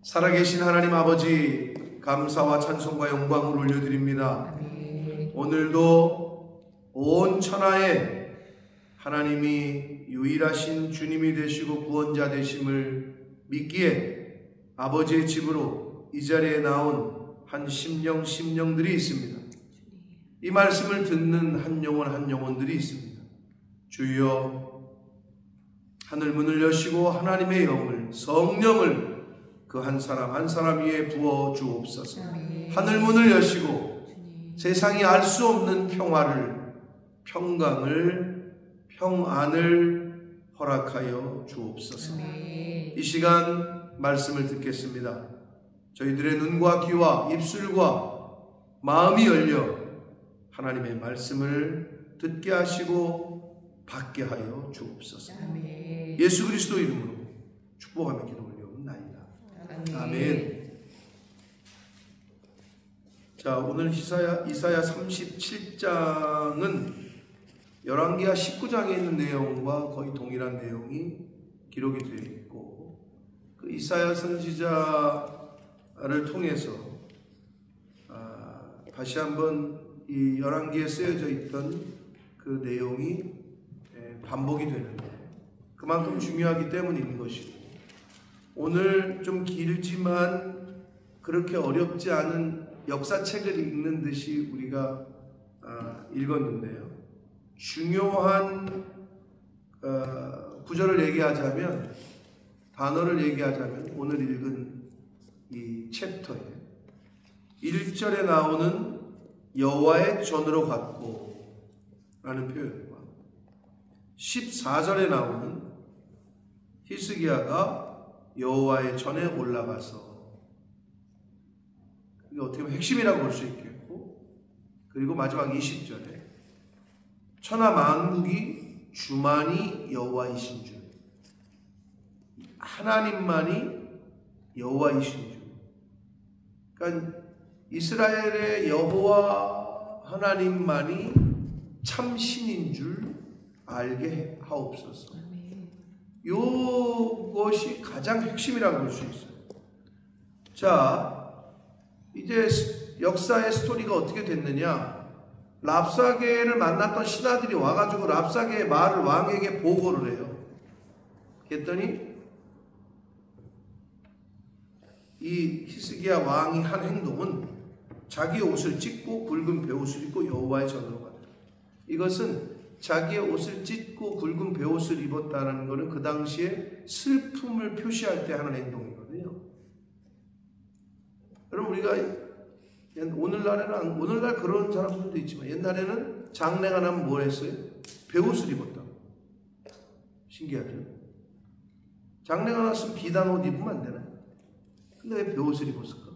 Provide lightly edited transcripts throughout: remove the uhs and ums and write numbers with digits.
살아계신 하나님 아버지, 감사와 찬송과 영광을 올려드립니다. 오늘도 온 천하에 하나님이 유일하신 주님이 되시고 구원자 되심을 믿기에 아버지의 집으로 이 자리에 나온 한 심령들이 있습니다. 이 말씀을 듣는 한 영혼들이 있습니다. 주여, 하늘 문을 여시고 하나님의 영을, 성령을 그 한 사람 위에 부어 주옵소서. 하늘 문을 여시고 세상이 알 수 없는 평화를, 평안을 허락하여 주옵소서. 이 시간 말씀을 듣겠습니다. 저희들의 눈과 귀와 입술과 마음이 열려 하나님의 말씀을 듣게 하시고 받게 하여 주옵소서. 예수 그리스도 이름으로 축복하며 기도 올려옵나이다. 아멘. 자, 오늘 이사야 37장은 열왕기하 19장에 있는 내용과 거의 동일한 내용이 기록이 되어 있고, 그 이사야 선지자를 통해서 다시 한번 이 열왕기에 쓰여져 있던 그 내용이 반복이 되는데, 그만큼 중요하기 때문인 것이고, 오늘 좀 길지만 그렇게 어렵지 않은 역사책을 읽는 듯이 우리가 읽었는데요. 중요한 구절을 얘기하자면, 단어를 얘기하자면, 오늘 읽은 이 챕터에 1절에 나오는 여호와의 전으로 갔고 라는 표현과 14절에 나오는 히스기야가 여호와의 전에 올라가서, 이게 어떻게 보면 핵심이라고 볼 수 있겠고, 그리고 마지막 20절에 천하 만국이 주만이 여호와이신 줄, 하나님만이 여호와이신 줄, 그러니까 이스라엘의 여호와 하나님만이 참 신인 줄 알게 하옵소서. 이것이 가장 핵심이라고 볼 수 있어요. 자, 이제 역사의 스토리가 어떻게 됐느냐? 랍사게를 만났던 신하들이 와가지고 랍사게의 말을 왕에게 보고를 해요. 그랬더니 이 히스기야 왕이 한 행동은 자기의 옷을 찢고 굵은 베옷을 입고 여호와의 전으로 갔다. 이것은 자기의 옷을 찢고 굵은 베옷을 입었다는 것은 그 당시에 슬픔을 표시할 때 하는 행동이거든요. 여러분, 우리가 오늘날 그런 사람들도 있지만, 옛날에는 장례가 나면 뭘 했어요? 베옷을 입었다고. 신기하죠? 장례가 났으면 비단 옷 입으면 안 되나요? 근데 왜 베옷을 입었을까?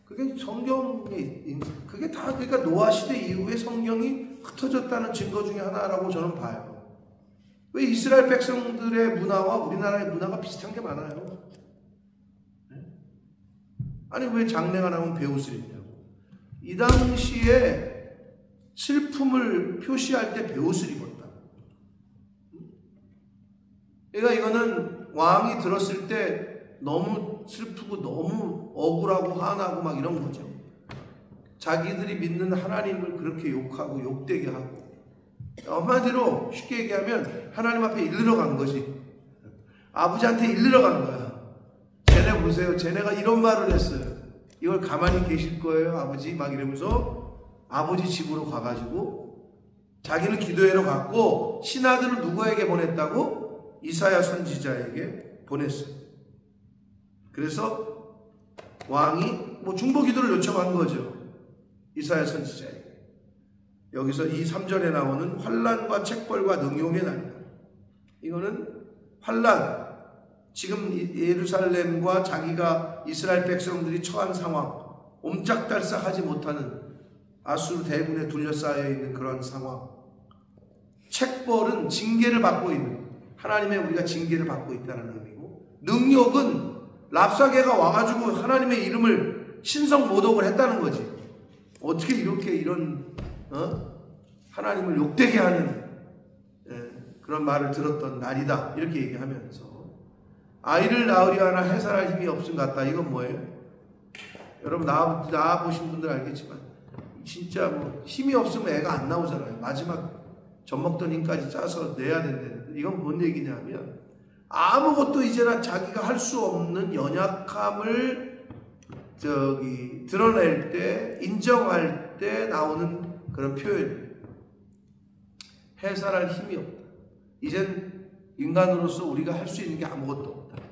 그게 성경에, 그게 다, 그러니까 노아 시대 이후에 성경이 흩어졌다는 증거 중에 하나라고 저는 봐요. 왜 이스라엘 백성들의 문화와 우리나라의 문화가 비슷한 게 많아요? 네? 아니, 왜 장례가 나면 베옷을 입냐고. 이 당시에 슬픔을 표시할 때 베옷을 입었다. 그러니까 이거는 왕이 들었을 때 너무 슬프고 너무 억울하고 화나고 막 이런 거죠. 자기들이 믿는 하나님을 그렇게 욕하고 욕되게 하고, 한마디로 쉽게 얘기하면 하나님 앞에 일르러 간 거지. 아버지한테 일르러 간 거야. 쟤네 보세요, 쟤네가 이런 말을 했어요. 이걸 가만히 계실 거예요 아버지? 막 이러면서 아버지 집으로 가가지고 자기는 기도회로 갔고, 신하들을 누구에게 보냈다고? 이사야 선지자에게 보냈어요. 그래서 왕이 중보기도를 요청한 거죠. 이사야 선지자에게. 여기서 이 3절에 나오는 환난과 책벌과 능용의 날이다. 이거는 환난, 지금 예루살렘과 자기가 이스라엘 백성들이 처한 상황, 옴짝달싹하지 못하는 아수르 대군에 둘러싸여 있는 그런 상황. 책벌은 징계를 받고 있는, 하나님의 우리가 징계를 받고 있다는 의미고, 능욕은 랍사게가 와가지고 하나님의 이름을 신성 모독을 했다는 거지. 어떻게 이렇게 이런 하나님을 욕되게 하는 그런 말을 들었던 날이다, 이렇게 얘기하면서 아이를 낳으려 하나 해산할 힘이 없음 같다. 이건 뭐예요? 여러분 낳아 보신 분들 알겠지만 진짜 뭐 힘이 없으면 애가 안 나오잖아요. 마지막 젖 먹던 힘까지 짜서 내야 된다는데 이건 뭔 얘기냐면 아무것도 이제는 자기가 할 수 없는 연약함을 드러낼 때, 인정할 때 나오는 그런 표현이에요. 해산할 힘이 없다. 이젠 인간으로서 우리가 할 수 있는 게 아무것도 없다.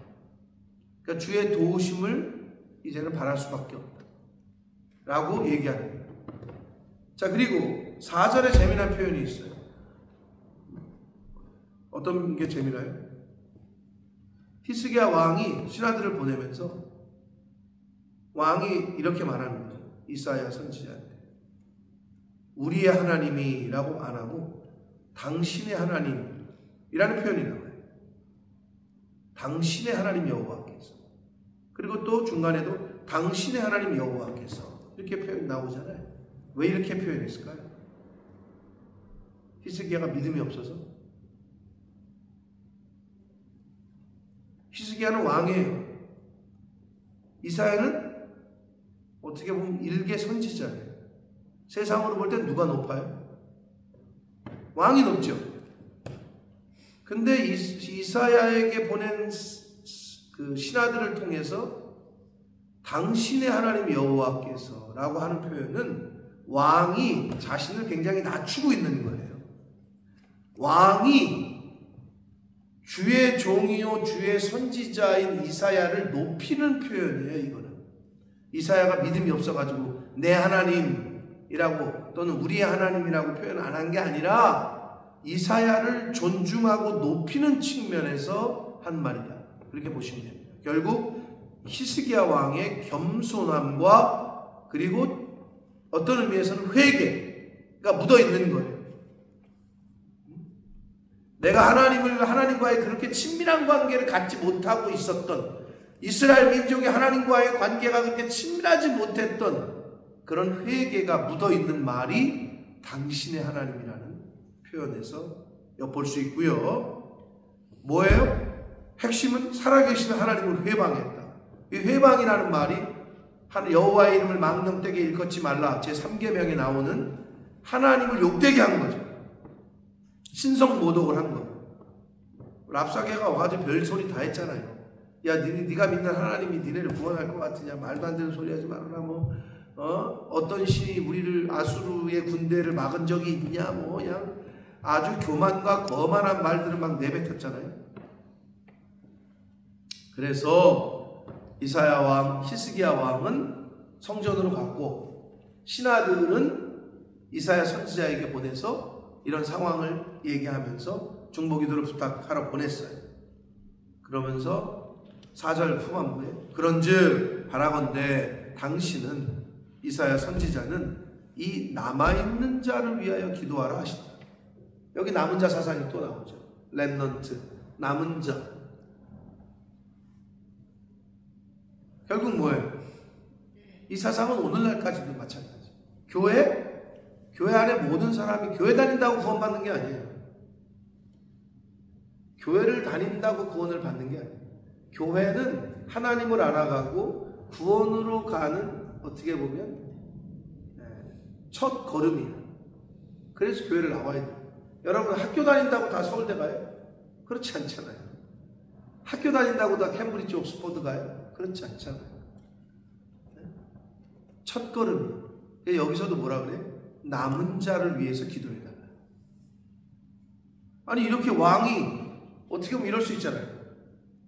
그러니까 주의 도우심을 이제는 바랄 수밖에 없다. 라고 얘기하는 거예요. 자, 그리고 4절에 재미난 표현이 있어요. 어떤 게 재미나요? 히스기야 왕이 신하들을 보내면서 왕이 이렇게 말하는 거죠. 이사야 선지자한테. 우리의 하나님이라고 안 하고 당신의 하나님이라는 표현이 나와요. 당신의 하나님 여호와께서. 그리고 또 중간에도 당신의 하나님 여호와께서 이렇게 표현 나오잖아요. 왜 이렇게 표현했을까요? 히스기야가 믿음이 없어서? 히스기야는 왕이에요. 이사야는 어떻게 보면 일개 선지자예요. 세상으로 볼 때 누가 높아요? 왕이 높죠. 근데 이사야에게 보낸 그 신하들을 통해서 당신의 하나님 여호와께서 라고 하는 표현은 왕이 자신을 굉장히 낮추고 있는 거예요. 왕이 주의 종이요 주의 선지자인 이사야를 높이는 표현이에요. 이거는 이사야가 믿음이 없어가지고 내 하나님이라고 또는 우리의 하나님이라고 표현 안 한 게 아니라 이사야를 존중하고 높이는 측면에서 한 말이다. 그렇게 보시면 됩니다. 결국 히스기야 왕의 겸손함과 그리고 어떤 의미에서는 회개가 묻어 있는 거예요. 내가 하나님과의 그렇게 친밀한 관계를 갖지 못하고 있었던 이스라엘 민족이 하나님과의 관계가 그렇게 친밀하지 못했던 그런 회개가 묻어있는 말이 당신의 하나님이라는 표현에서 엿볼 수 있고요. 뭐예요? 핵심은 살아계신 하나님을 회방했다. 이 회방이라는 말이 여호와의 이름을 망령되게 일컫지 말라 제3계명에 나오는 하나님을 욕되게 한 거죠. 신성 모독을 한 거예요. 랍사게가 와가지고 별소리 다 했잖아요. 야, 네가 믿는 하나님이 니네를 구원할 것 같으냐? 말도 안 되는 소리 하지 말아라. 어떤 신이 우리를 아수르의 군대를 막은 적이 있냐? 그냥 아주 교만과 거만한 말들을 막 내뱉었잖아요. 그래서 이사야 왕, 히스기야 왕은 성전으로 갔고 신하들은 이사야 선지자에게 보내서 이런 상황을 얘기하면서 중보기도를 부탁하러 보냈어요. 그러면서 4절 후반부에 그런즉 바라건대 당신은 이사야 선지자는 이 남아있는 자를 위하여 기도하라 하시다. 여기 남은 자 사상이 또 나오죠. 렘넌트, 남은 자. 결국 뭐예요? 이 사상은 오늘날까지도 마찬가지. 교회 안에 모든 사람이 교회 다닌다고 구원받는 게 아니에요. 교회를 다닌다고 구원을 받는 게 아니에요. 교회는 하나님을 알아가고 구원으로 가는 어떻게 보면 첫 걸음이에요. 그래서 교회를 나와야 돼요. 여러분 학교 다닌다고 다 서울대 가요? 그렇지 않잖아요. 학교 다닌다고 다 캠브리지 옥스퍼드 가요? 그렇지 않잖아요. 첫 걸음이에요. 여기서도 뭐라 그래요? 남은 자를 위해서 기도해달라. 아니 이렇게 왕이 어떻게 보면 이럴 수 있잖아요.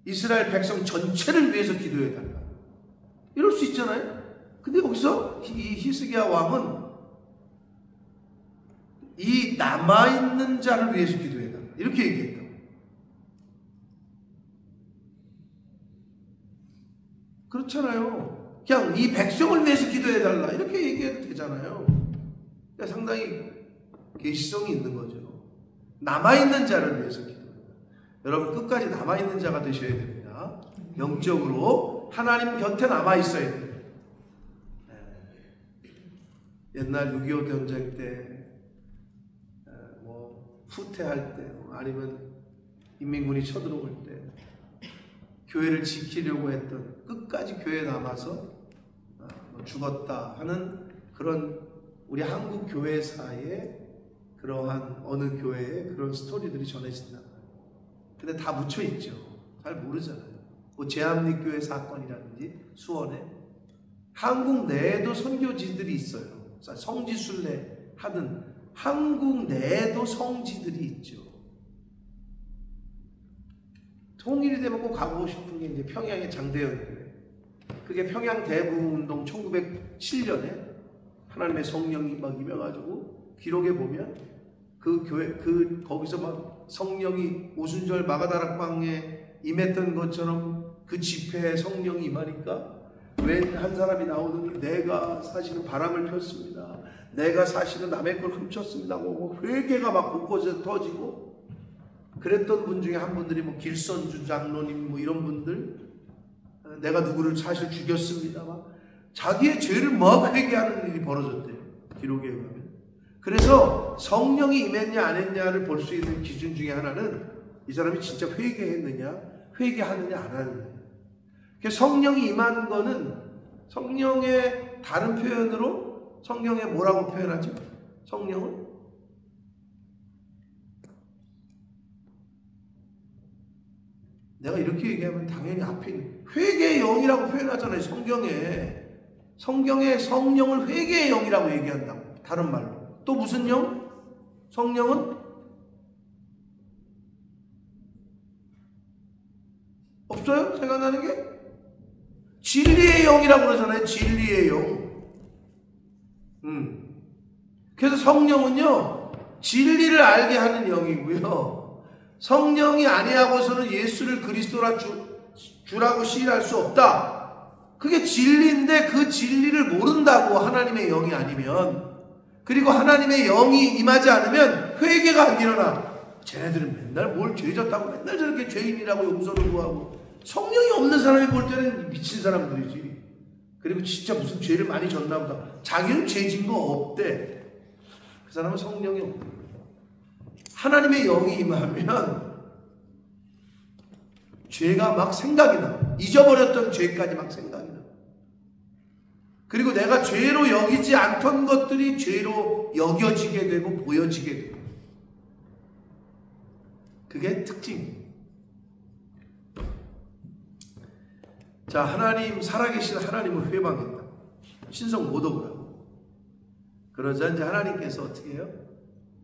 이스라엘 백성 전체를 위해서 기도해달라. 이럴 수 있잖아요. 근데 여기서 이 히스기야 왕은 이 남아있는 자를 위해서 기도해달라. 이렇게 얘기했다. 그렇잖아요. 그냥 이 백성을 위해서 기도해달라. 이렇게 얘기해도 되잖아요. 상당히 계시성이 있는 거죠. 남아있는 자를 위해서 기도해달라. 여러분 끝까지 남아있는 자가 되셔야 됩니다. 영적으로 하나님 곁에 남아있어야 돼요. 옛날 6.25 전쟁 때 후퇴할 때 아니면 인민군이 쳐들어올 때 교회를 지키려고 했던, 끝까지 교회에 남아서 죽었다 하는 그런 우리 한국 교회사의 그러한 어느 교회의 그런 스토리들이 전해진다. 근데 다 묻혀있죠. 잘 모르잖아요. 뭐 제암리교회 사건이라든지 수원에 한국 내에도 선교지들이 있어요. 성지순례 하는 한국 내에도 성지들이 있죠. 통일이 되면 꼭 가보고 싶은 게 이제 평양의 장대현 교회. 그게 평양 대부흥운동 1907년에 하나님의 성령이 막 임해가지고 기록에 보면 그 교회 거기서 막 성령이 오순절 마가다락방에 임했던 것처럼 그 집회에 성령이 임하니까 웬 한 사람이 나오더니 내가 사실은 바람을 폈습니다. 내가 사실은 남의 걸 훔쳤습니다 하고 회개가 막 곳곳에서 터지고 그랬던 분 중에 한 분들이 뭐 길선주 장로님 뭐 이런 분들 내가 누구를 사실 죽였습니다 막 자기의 죄를 막 회개하는 일이 벌어졌대요. 기록에 의하면. 그래서 성령이 임했냐 안 했냐를 볼 수 있는 기준 중에 하나는 이 사람이 진짜 회개했느냐 회개하느냐 안 하느냐. 성령이 임한 거는 성령의 다른 표현으로 성령에 뭐라고 표현하죠? 성령은 내가 이렇게 얘기하면 당연히 앞에 있는 회개의 영이라고 표현하잖아요. 성경에 성령을 회개의 영이라고 얘기한다고. 다른 말로 또 무슨 영? 성령은 없어요? 생각나는 게? 진리의 영이라고 그러잖아요. 진리의 영. 그래서 성령은요 진리를 알게 하는 영이고요. 성령이 아니하고서는 예수를 그리스도라 주라고 시인할 수 없다. 그게 진리인데 그 진리를 모른다고 하나님의 영이 아니면. 그리고 하나님의 영이 임하지 않으면 회개가 안 일어나. 쟤네들은 맨날 뭘 죄 졌다고 맨날 저렇게 죄인이라고 용서를 구하고 성령이 없는 사람이 볼 때는 미친 사람들이지. 그리고 진짜 무슨 죄를 많이 졌나 보다. 자기는 죄 진 거 없대. 그 사람은 성령이 없대. 하나님의 영이 임하면 죄가 막 생각이 나. 잊어버렸던 죄까지 막 생각이 나. 그리고 내가 죄로 여기지 않던 것들이 죄로 여겨지게 되고 보여지게 되고. 그게 특징. 자, 하나님, 살아계신 하나님을 회방했다. 신성 모독을. 그러자 이제 하나님께서 어떻게 해요?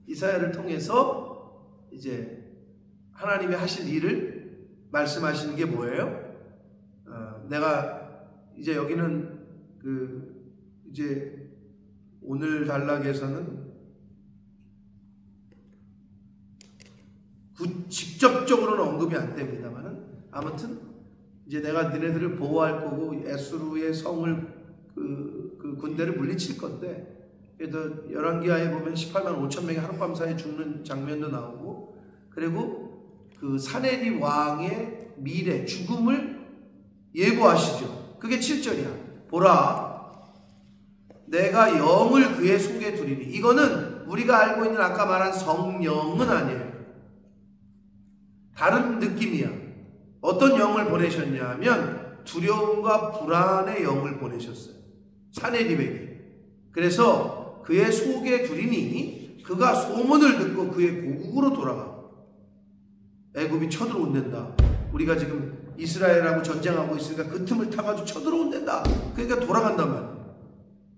이사야를 통해서 이제 하나님이 하신 일을 말씀하시는 게 뭐예요? 내가 이제 여기는 이제 오늘 단락에서는 직접적으로는 언급이 안 됩니다만은 아무튼 이제 내가 너네들을 보호할 거고 에스루의 성을 그 군대를 물리칠 건데 그래도 열왕기하에 보면 18만 5천 명이 하룻밤 사이에 죽는 장면도 나오고 그리고 그 사네립 왕의 미래 죽음을 예고하시죠. 그게 7절이야. 보라 내가 영을 그의 속에 두리니. 이거는 우리가 알고 있는 아까 말한 성령은 아니에요. 다른 느낌이야. 어떤 영을 보내셨냐 하면 두려움과 불안의 영을 보내셨어요. 사네립에게. 그래서 그의 속에 두리니 그가 소문을 듣고 그의 고국으로 돌아가. 애굽이 쳐들어온댄다. 우리가 지금 이스라엘하고 전쟁하고 있으니까 그 틈을 타가지고 쳐들어온댄다. 그러니까 돌아간단 말이야.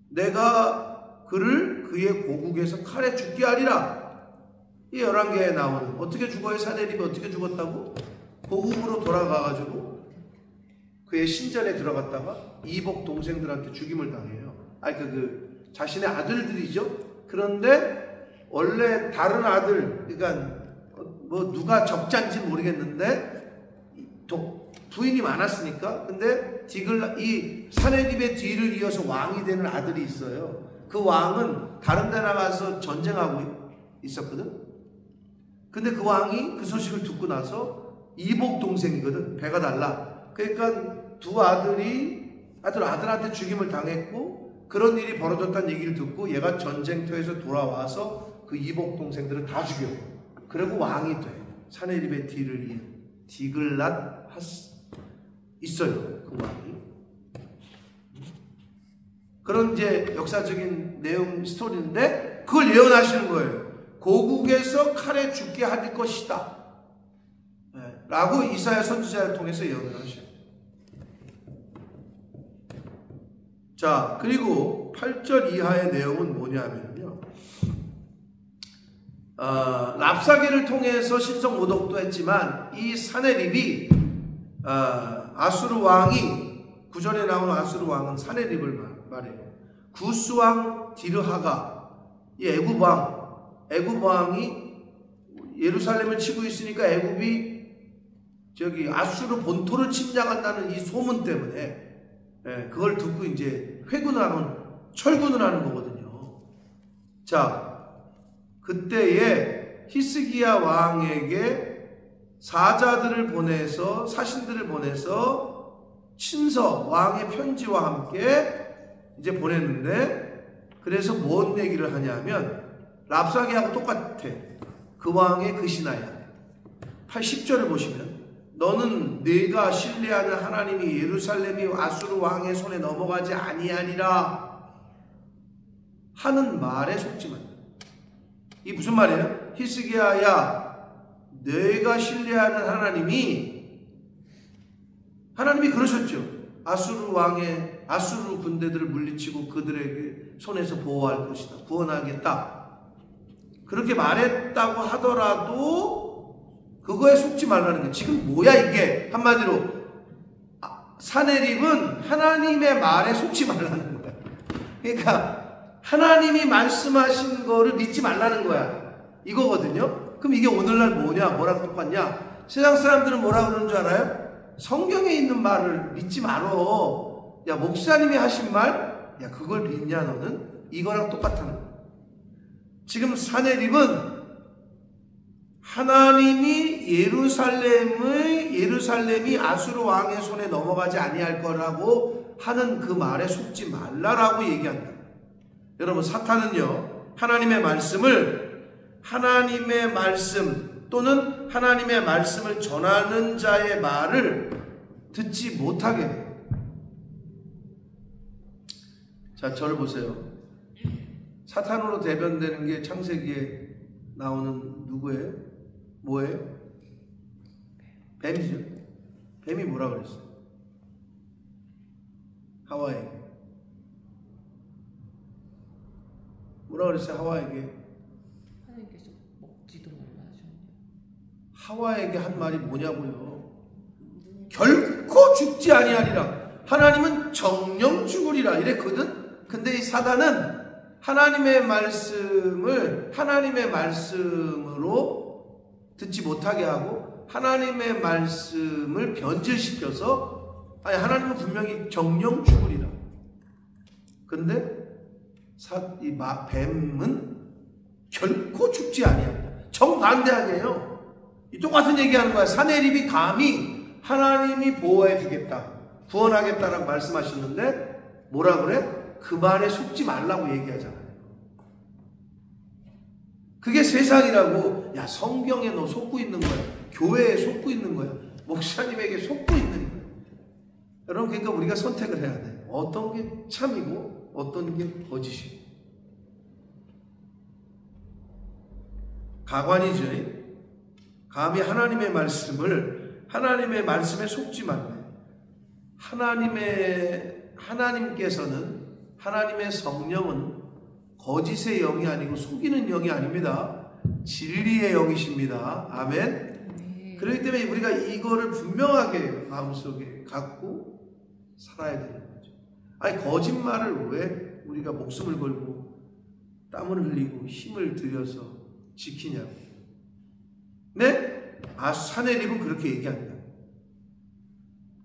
내가 그를 그의 고국에서 칼에 죽게 하리라. 이 11개에 나오는 어떻게 죽어요? 사네립이 어떻게 죽었다고? 고국으로 돌아가가지고 그의 신전에 들어갔다가 이복 동생들한테 죽임을 당해요. 자신의 아들들이죠. 그런데 원래 다른 아들, 그러니까 뭐 누가 적자인지 모르겠는데 부인이 많았으니까. 근데 이 사네립의 뒤를 이어서 왕이 되는 아들이 있어요. 그 왕은 다른 데 나가서 전쟁하고 있었거든. 근데 그 왕이 그 소식을 듣고 나서 이복 동생이거든. 배가 달라. 그러니까 두 아들한테 죽임을 당했고 그런 일이 벌어졌다는 얘기를 듣고 얘가 전쟁터에서 돌아와서 그 이복 동생들을 다 죽여. 그리고 왕이 돼. 사네립의 뒤를 이은 디글랏 있어요. 그 왕이. 그런 이제 역사적인 내용 스토리인데 그걸 예언하시는 거예요. 고국에서 칼에 죽게 할 것이다. 라고 이사야 선지자를 통해서 예언을 하셔요. 자, 그리고 8절 이하의 내용은 뭐냐면요. 랍사게를 통해서 신성 모독도 했지만 이 사네립이 아수르 왕이 9절에 나오는 아수르 왕은 사네립을 말해요. 구스 왕 디르하가 이 애굽 왕이 예루살렘을 치고 있으니까 애굽이 저기 아수르 본토를 침략한다는 이 소문 때문에 그걸 듣고 이제 철군을 하는 거거든요. 자, 그때에 히스기야 왕에게 사자들을 보내서 사신들을 보내서 친서 왕의 편지와 함께 이제 보냈는데 그래서 뭔 얘기를 하냐면 랍사게하고 똑같아. 그 왕의 그 신하야. 10절을 보시면 너는 네가 신뢰하는 하나님이 예루살렘이 아수르 왕의 손에 넘어가지 아니하니라 하는 말에 속지 말라. 이 무슨 말이에요? 히스기야야, 네가 신뢰하는 하나님이 그러셨죠. 아수르 군대들을 물리치고 그들에게 손에서 보호할 것이다. 구원하겠다. 그렇게 말했다고 하더라도 그거에 속지 말라는 게 지금 뭐야 이게. 한마디로 사네립은 하나님의 말에 속지 말라는 거야. 그러니까 하나님이 말씀하신 거를 믿지 말라는 거야 이거거든요. 그럼 이게 오늘날 뭐랑 똑같냐? 세상 사람들은 뭐라 그러는 줄 알아요? 성경에 있는 말을 믿지 말어. 야, 목사님이 하신 말? 야, 그걸 믿냐 너는? 이거랑 똑같다는 거야. 지금 사네립은 하나님이 예루살렘이 아수르 왕의 손에 넘어가지 아니할 거라고 하는 그 말에 속지 말라라고 얘기한다. 여러분, 사탄은요, 하나님의 말씀 또는 하나님의 말씀을 전하는 자의 말을 듣지 못하게 해요. 자, 저를 보세요. 사탄으로 대변되는 게 창세기에 나오는 누구예요? 뭐예요? 뱀이죠. 뱀이 뭐라 그랬어요? 하와에게. 뭐라 그랬어요? 하와에게. 하나님께서 먹지도 말라 하셨네요. 하와에게 한 말이 뭐냐고요? 결코 죽지 아니하리라. 하나님은 정령 죽으리라 이랬거든. 근데 이 사단은 하나님의 말씀으로 듣지 못하게 하고 하나님의 말씀을 변질시켜서 하나님은 분명히 정령 죽으리라. 근데 이 뱀은 결코 죽지 아니하리라. 정반대하게요. 똑같은 얘기하는 거야. 사네립이 감히 하나님이 보호해 주겠다, 구원하겠다라고 말씀하시는데 뭐라 그래? 그 말에 속지 말라고 얘기하잖아요. 그게 세상이라고. 야, 성경에 너 속고 있는 거야. 교회에 속고 있는 거야. 목사님에게 속고 있는 거야. 여러분, 그러니까 우리가 선택을 해야 돼. 어떤 게 참이고 어떤 게 거짓이고. 가관이죠. 감히 하나님의 말씀에 속지 말래. 하나님께서는, 하나님의 성령은 거짓의 영이 아니고 속이는 영이 아닙니다. 진리의 영이십니다. 아멘. 그렇기 때문에 우리가 이거를 분명하게 마음속에 갖고 살아야 되는 거죠. 거짓말을 왜 우리가 목숨을 걸고 땀을 흘리고 힘을 들여서 지키냐고. 네? 사네립은 그렇게 얘기합니다.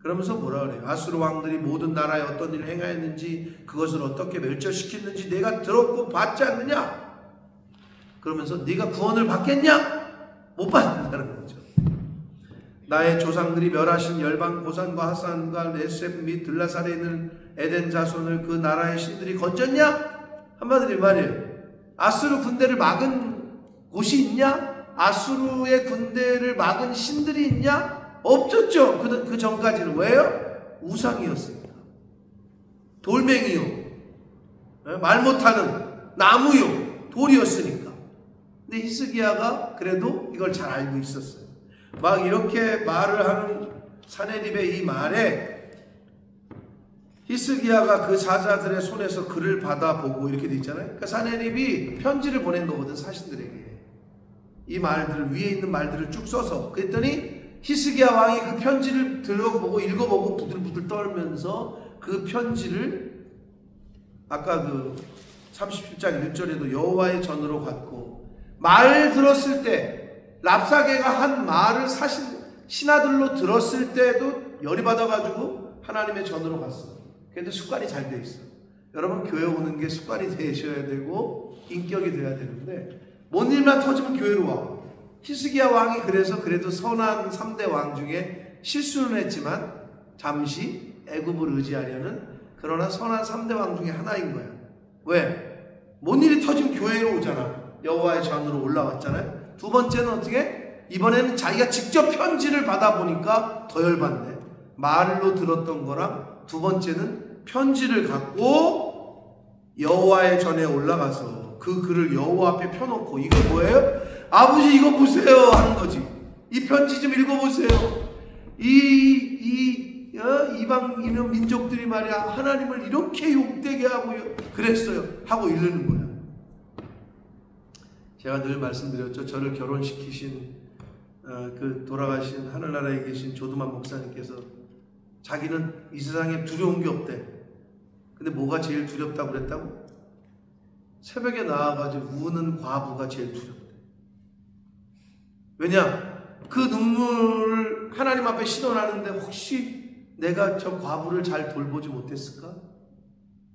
그러면서 뭐라 그래요? 아수르 왕들이 모든 나라에 어떤 일을 행하였는지 그것을 어떻게 멸절시켰는지 내가 들었고 봤지 않느냐? 그러면서 네가 구원을 받겠냐? 못 받는다는 거죠. 나의 조상들이 멸하신 열방 고산과 하산과 레셉 및 들라살에 있는 에덴 자손을 그 나라의 신들이 건졌냐? 한마디로 말이에요. 아수르 군대를 막은 곳이 있냐? 아수르의 군대를 막은 신들이 있냐? 없었죠. 그 전까지는. 왜요? 우상이었습니다. 돌멩이요, 말 못하는 나무요, 돌이었으니까. 근데 히스기야가 그래도 이걸 잘 알고 있었어요. 막 이렇게 말을 하는 사네립의 이 말에 히스기야가 그 사자들의 손에서 글을 받아보고 이렇게 돼 있잖아요. 그러니까 사네립이 편지를 보낸 거거든, 사신들에게. 이 말들, 위에 있는 말들을 쭉 써서. 그랬더니 히스기야 왕이 그 편지를 들어보고 읽어보고 부들부들 떨면서 그 편지를 아까 그 37장 1절에도 여호와의 전으로 갔고, 말 들었을 때 랍사게가 한 말을 신하들로 들었을 때도 열이 받아가지고 하나님의 전으로 갔어. 그래도 습관이 잘 돼 있어. 여러분, 교회 오는 게 습관이 되셔야 되고 인격이 돼야 되는데, 뭔 일만 터지면 교회로 와. 히스기야 왕이 그래서 그래도 선한 3대 왕 중에 실수는 했지만 잠시 애굽을 의지하려는, 그러나 선한 3대 왕 중에 하나인 거야. 왜? 뭔 일이 터지면 교회로 오잖아. 여호와의 전으로 올라왔잖아요. 두 번째는 어떻게? 이번에는 자기가 직접 편지를 받아보니까 더 열받네. 말로 들었던 거랑, 두 번째는 편지를 갖고 여호와의 전에 올라가서 그 글을 여호와 앞에 펴놓고, 이거 뭐예요? 아버지 이거 보세요 하는 거지. 이 편지 좀 읽어보세요. 이방 이는 민족들이 말이야 하나님을 이렇게 욕되게 하고 그랬어요 하고 읽는 거야. 제가 늘 말씀드렸죠. 저를 결혼시키신 그 돌아가신 하늘나라에 계신 조두만 목사님께서 자기는 이 세상에 두려운 게 없대. 근데 뭐가 제일 두렵다고 그랬다고? 새벽에 나와가지고 우는 과부가 제일 두렵대. 왜냐? 그 눈물을 하나님 앞에 신원하는데 혹시 내가 저 과부를 잘 돌보지 못했을까?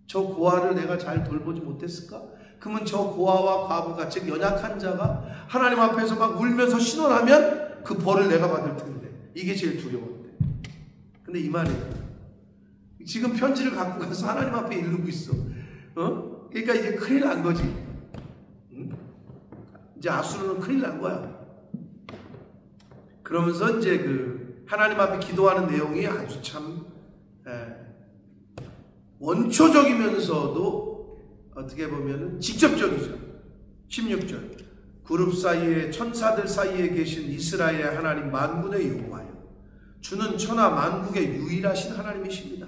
저 고아를 내가 잘 돌보지 못했을까? 그러면 저 고아와 과부가, 즉 연약한 자가 하나님 앞에서 막 울면서 신원하면 그 벌을 내가 받을 텐데, 이게 제일 두려웠대. 근데 이 말이에요. 지금 편지를 갖고 가서 하나님 앞에 읽고 있어. 그러니까 이제 큰일 난 거지. 이제 아수르는 큰일 난 거야. 그러면서 이제 그 하나님 앞에 기도하는 내용이 아주 참 원초적이면서도 어떻게 보면 직접적이죠. 16절, 그룹 사이에 천사들 사이에 계신 이스라엘의 하나님 만군의 여호와여, 주는 천하 만국의 유일하신 하나님이십니다.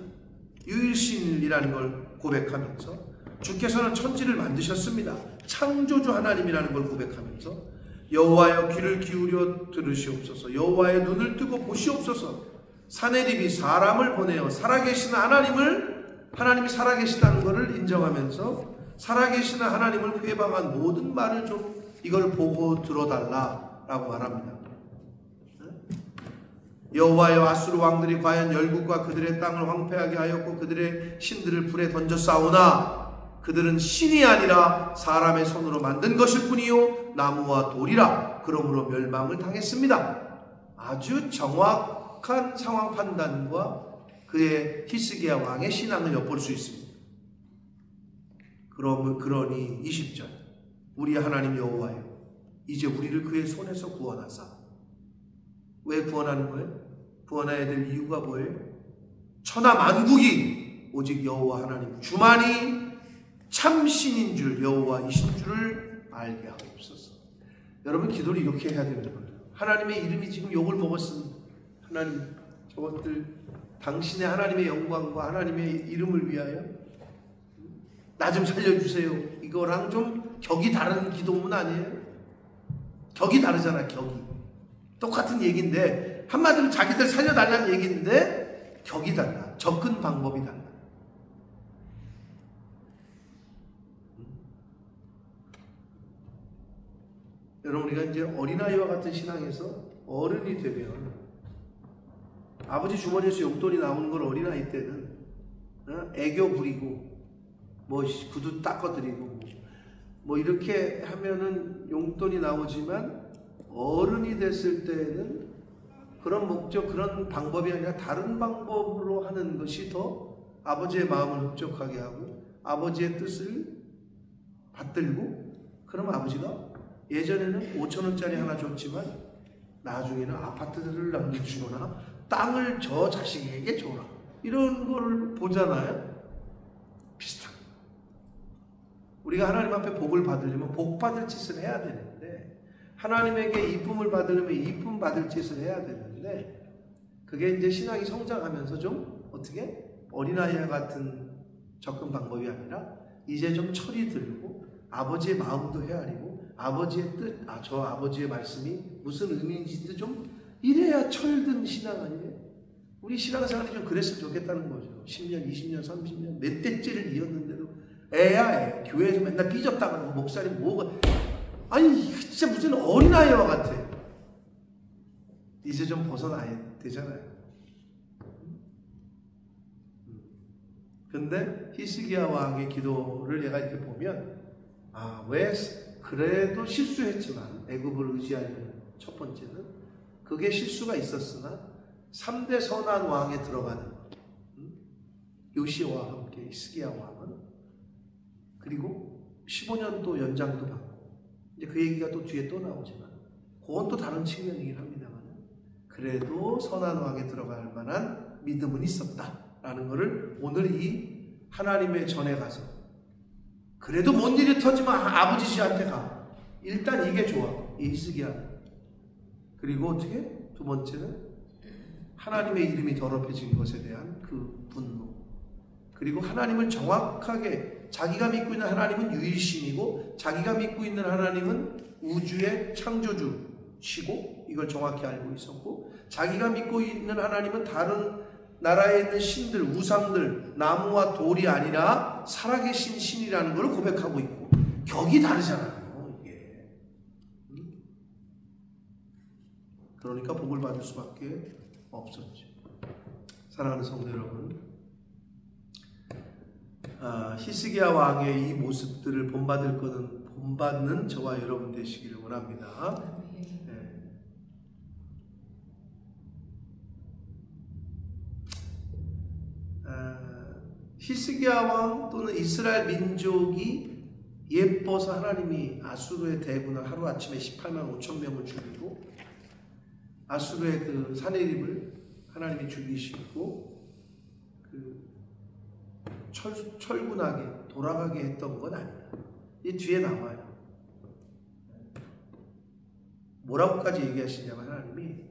유일신이라는 걸 고백하면서, 주께서는 천지를 만드셨습니다. 창조주 하나님이라는 걸 고백하면서, 여호와여 귀를 기울여 들으시옵소서, 여호와의 눈을 뜨고 보시옵소서. 사네립이 사람을 보내어 살아계신 하나님이 살아계시다는 것을 인정하면서 살아계신 하나님을 회방한 모든 말을 좀 이걸 보고 들어달라라고 말합니다. 여호와여, 아수르 왕들이 과연 열국과 그들의 땅을 황폐하게 하였고 그들의 신들을 불에 던져 싸우나 그들은 신이 아니라 사람의 손으로 만든 것일 뿐이요 나무와 돌이라. 그러므로 멸망을 당했습니다. 아주 정확한 상황 판단과 그의 히스기야 왕의 신앙을 엿볼 수 있습니다. 그러니 20절, 우리 하나님 여호와여, 이제 우리를 그의 손에서 구원하사. 왜 구원하는 거예요? 구원해야 될 이유가 뭐예요? 천하 만국이 오직 여호와 하나님 주만이 참신인 줄, 여호와이신 줄을 알게 하옵소서. 여러분, 기도를 이렇게 해야 되는 거예요. 하나님의 이름이 지금 욕을 먹었습니다. 하나님, 저것들 당신의 하나님의 영광과 하나님의 이름을 위하여 나 좀 살려주세요. 이거랑 좀 격이 다른 기도문 아니에요? 격이 다르잖아. 격이 똑같은 얘기인데, 한마디로 자기들 살려달라는 얘기인데 격이 달라. 접근 방법이 달라. 여러분, 우리가 이제 어린아이와 같은 신앙에서 어른이 되면 아버지 주머니에서 용돈이 나오는 걸 어린아이 때는 애교 부리고 뭐 구두 닦아드리고 뭐 이렇게 하면은 용돈이 나오지만, 어른이 됐을 때는 그런 목적, 그런 방법이 아니라 다른 방법으로 하는 것이 더 아버지의 마음을 흡족하게 하고 아버지의 뜻을 받들고, 그럼 아버지가 예전에는 5,000원짜리 하나 줬지만 나중에는 아파트를 남겨주거나 땅을 저 자식에게 줘라, 이런 걸 보잖아요. 비슷한. 우리가 하나님 앞에 복을 받으려면 복 받을 짓을 해야 되는데, 하나님에게 이쁨을 받으려면 이쁨 받을 짓을 해야 되는데, 그게 이제 신앙이 성장하면서 좀 어떻게 어린아이와 같은 접근 방법이 아니라 이제 좀 철이 들고 아버지의 마음도 헤아리고 아버지의 뜻, 저 아버지의 말씀이 무슨 의미인지도 좀 이래야 철든 신앙 아니에요? 우리 신앙생활이 좀 그랬으면 좋겠다는 거죠. 10년, 20년, 30년 몇 대째를 이었는데도 애야 애. 교회에서 맨날 삐졌다 그러고 목사님 뭐가, 아니 진짜 무슨 어린아이와 같아. 이제 좀 벗어나야 되잖아요. 근데 히스기야 왕의 기도를 내가 이렇게 보면, 왜 그래도 실수했지만 애굽을 의지하려는 첫 번째는 그게 실수가 있었으나 3대 선한 왕에 들어가는 요시아와 함께 히스기야 왕은, 그리고 15년도 연장도 받고, 이제 그 얘기가 또 뒤에 또 나오지만 그건 또 다른 측면이긴 합니다만, 그래도 선한 왕에 들어갈 만한 믿음은 있었다라는 것을 오늘 이 하나님의 전에 가서, 그래도 뭔 일이 터지면 아버지 씨한테 가. 일단 이게 좋아, 이 히스기야는. 그리고 어떻게? 두 번째는 하나님의 이름이 더럽혀진 것에 대한 그 분노. 그리고 하나님을 정확하게, 자기가 믿고 있는 하나님은 유일신이고 자기가 믿고 있는 하나님은 우주의 창조주시고, 이걸 정확히 알고 있었고, 자기가 믿고 있는 하나님은 다른 나라에 있는 신들, 우상들, 나무와 돌이 아니라 살아계신 신이라는 걸 고백하고 있고, 격이 다르잖아요, 이게. 그러니까 복을 받을 수밖에 없었죠. 사랑하는 성도 여러분, 히스기야 왕의 이 모습들을 본받는 저와 여러분 되시기를 원합니다. 히스기야 왕 또는 이스라엘 민족이 예뻐서 하나님이 아수르의 대군을 하루아침에 18만 5천 명을 죽이고, 아수르의 그 사내립을 하나님이 죽이시고 그 철군하게 돌아가게 했던 건 아니야. 이 뒤에 나와요. 뭐라고까지 얘기하시냐면, 하나님이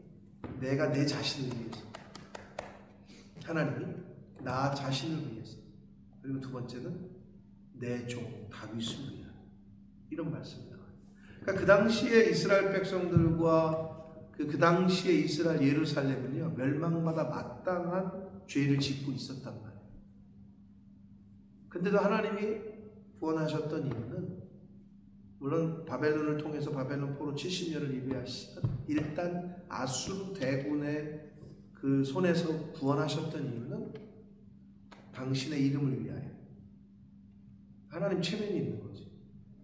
내가 내 자신을 위해서, 하나님이 나 자신을 위해서, 그리고 두 번째는 내 종 다윗을 위하여, 이런 말씀이 나와요. 그러니까 그 당시에 이스라엘 백성들과 그 당시에 이스라엘 예루살렘은요, 멸망마다 마땅한 죄를 짓고 있었단 말이에요. 근데도 하나님이 구원하셨던 이유는, 물론 바벨론을 통해서 바벨론 포로 70년을 이루하시던, 일단 아수르 대군의 그 손에서 구원하셨던 이유는 당신의 이름을 위하여. 하나님 체면이 있는 거지.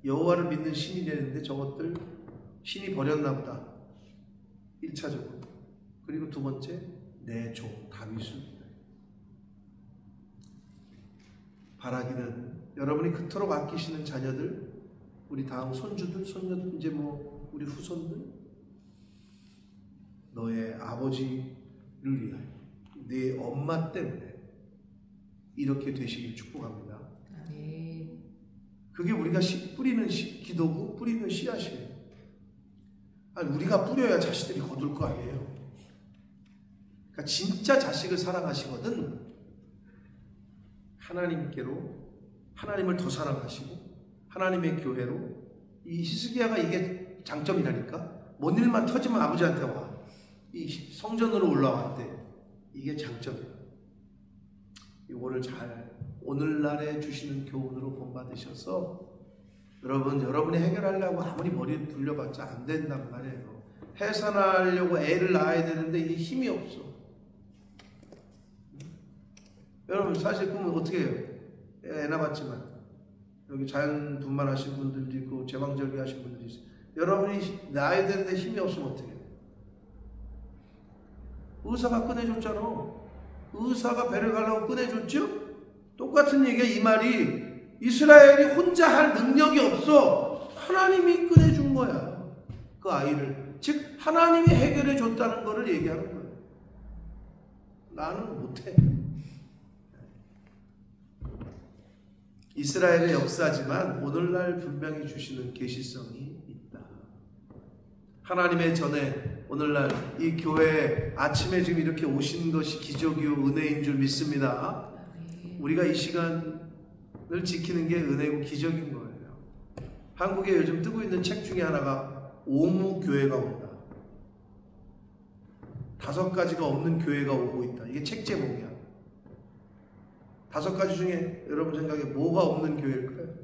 여호와를 믿는 신이 되는데 저것들 신이 버렸나 보다, 1차적으로. 그리고 두 번째, 내 종 다윗을 위하여. 바라기는 여러분이 그토록 아끼시는 자녀들, 우리 다음 손주들, 손녀들, 이제 뭐 우리 후손들, 너의 아버지를 위하여, 네 엄마 때문에 이렇게 되시길 축복합니다. 그게 우리가 뿌리는 기도고 뿌리는 씨앗이에요. 아니, 우리가 뿌려야 자식들이 거둘 거 아니에요. 그러니까 진짜 자식을 사랑하시거든 하나님께로, 하나님을 더 사랑하시고 하나님의 교회로. 이 히스기야가 이게 장점이라니까. 뭔 일만 터지면 아버지한테 와. 이 성전으로 올라왔대. 이게 장점이에요. 이거를 잘 오늘날에 주시는 교훈으로 본받으셔서, 여러분이 해결하려고 아무리 머리를 굴려봤자 안 된단 말이에요. 해산하려고 애를 낳아야 되는데 이 힘이 없어. 여러분 사실 그러면 어떻게 해요? 애 낳았지만 여기 자연 분만하신 분들도 있고 제왕절개 하신 분들도 있어요. 여러분이 낳아야 되는데 힘이 없으면 어떻게 해요? 의사가 꺼내줬잖아. 의사가 배를 가려고 꺼내줬죠? 똑같은 얘기야. 이 말이 이스라엘이 혼자 할 능력이 없어. 하나님이 꺼내준 거야, 그 아이를. 즉 하나님이 해결해 줬다는 것을 얘기하는 거야. 나는 못해. 이스라엘의 역사지만 오늘날 분명히 주시는 계시성이 있다. 하나님의 전에 오늘날 이 교회에 아침에 지금 이렇게 오신 것이 기적이요 은혜인 줄 믿습니다. 우리가 이 시간을 지키는 게 은혜고 기적인 거예요. 한국에 요즘 뜨고 있는 책 중에 하나가 오무교회가 온다. 5가지가 없는 교회가 오고 있다. 이게 책 제목이야. 5가지 중에 여러분 생각에 뭐가 없는 교회일까요?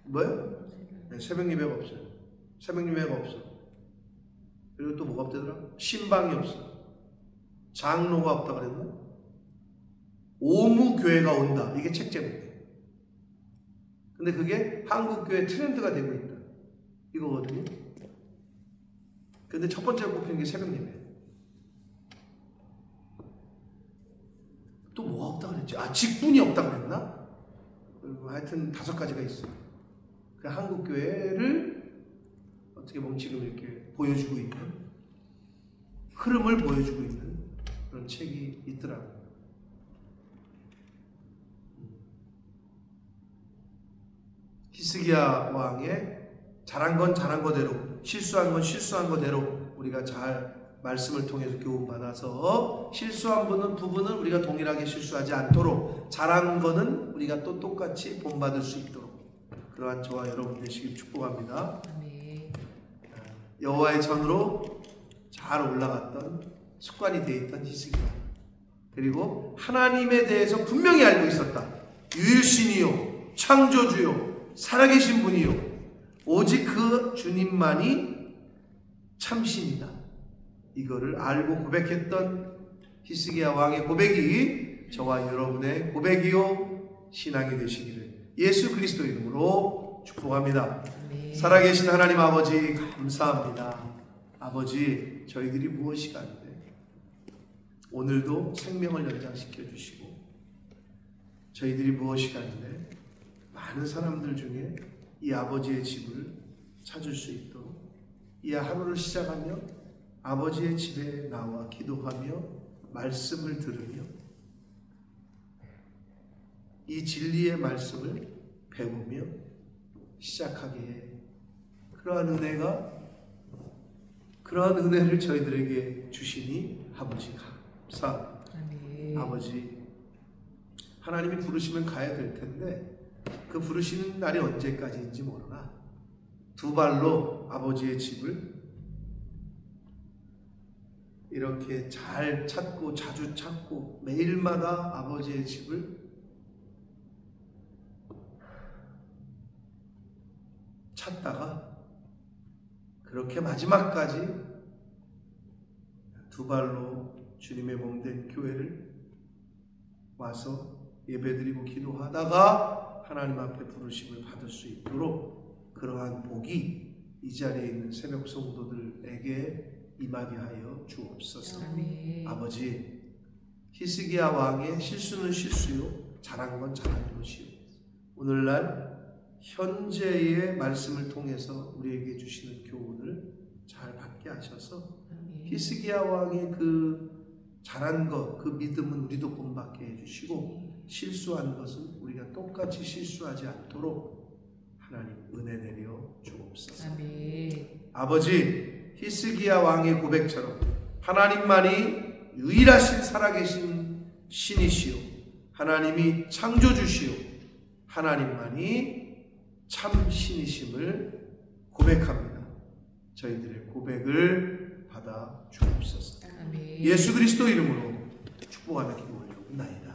뭐요? 네, 새벽 예배가 없어요. 새벽 예배가 없어. 그리고 또 뭐가 없다더라? 신방이 없어. 장로가 없다 그랬나? 오무교회가 온다. 이게 책 제목이에요. 근데 그게 한국교회 트렌드가 되고 있다. 이거거든요. 근데 첫 번째로 꼽히는 게 새벽 예배. 또 뭐가 없다 그랬지? 직분이 없다 그랬나? 하여튼 5가지가 있어요. 그 한국교회를 어떻게 보면 지금 이렇게 보여주고 있는, 흐름을 보여주고 있는 그런 책이 있더라고요. 히스기야 왕의 잘한 건 잘한 거대로, 실수한 건 실수한 거대로 우리가 잘 말씀을 통해서 교훈받아서 실수한 부분은 우리가 동일하게 실수하지 않도록, 잘한 거는 우리가 또 똑같이 본받을 수 있도록 그러한 저와 여러분 되시길 축복합니다. 여호와의 전으로 잘 올라갔던 습관이 되어 있던 히스기야, 그리고 하나님에 대해서 분명히 알고 있었다. 유일신이요 창조주요 살아계신 분이요 오직 그 주님만이 참신이다. 이거를 알고 고백했던 히스기야 왕의 고백이 저와 여러분의 고백이요 신앙이 되시기를 예수 그리스도 이름으로 축복합니다. 네. 살아계신 하나님 아버지 감사합니다. 아버지, 저희들이 무엇이 가는데 오늘도 생명을 연장시켜 주시고, 저희들이 무엇이 가는데 많은 사람들 중에 이 아버지의 집을 찾을 수 있도록 이 하루를 시작하며 아버지의 집에 나와 기도하며 말씀을 들으며 이 진리의 말씀을 배우며 시작하게 해. 그러한 은혜를 저희들에게 주시니 아버지 감사합니다. 아버지, 하나님이 부르시면 가야 될 텐데 그 부르시는 날이 언제까지인지 모르나 2발로 아버지의 집을 이렇게 잘 찾고 자주 찾고 매일마다 아버지의 집을 찾다가 그렇게 마지막까지 2발로 주님의 몸된 교회를 와서 예배드리고 기도하다가 하나님 앞에 부르심을 받을 수 있도록 그러한 복이 이 자리에 있는 새벽 성도들에게 임하게 하여 주옵소서. 아멘. 아버지, 히스기야 왕의 실수는 실수요 잘한 건 잘한 것이요 오늘날 현재의 말씀을 통해서 우리에게 주시는 교훈을 잘 받게 하셔서 히스기야 왕의 그 잘한 것, 그 믿음은 우리도 본받게 해주시고 실수한 것은 우리가 똑같이 실수하지 않도록 하나님 은혜 내려 주옵소서. 아멘. 아버지, 히스기야 왕의 고백처럼 하나님만이 유일하신 살아계신 신이시오, 하나님이 창조주시오, 하나님만이 참 신이심을 고백합니다. 저희들의 고백을 받아 주옵소서. 아멘. 예수 그리스도 이름으로 축복하며 기도 올려옵나이다.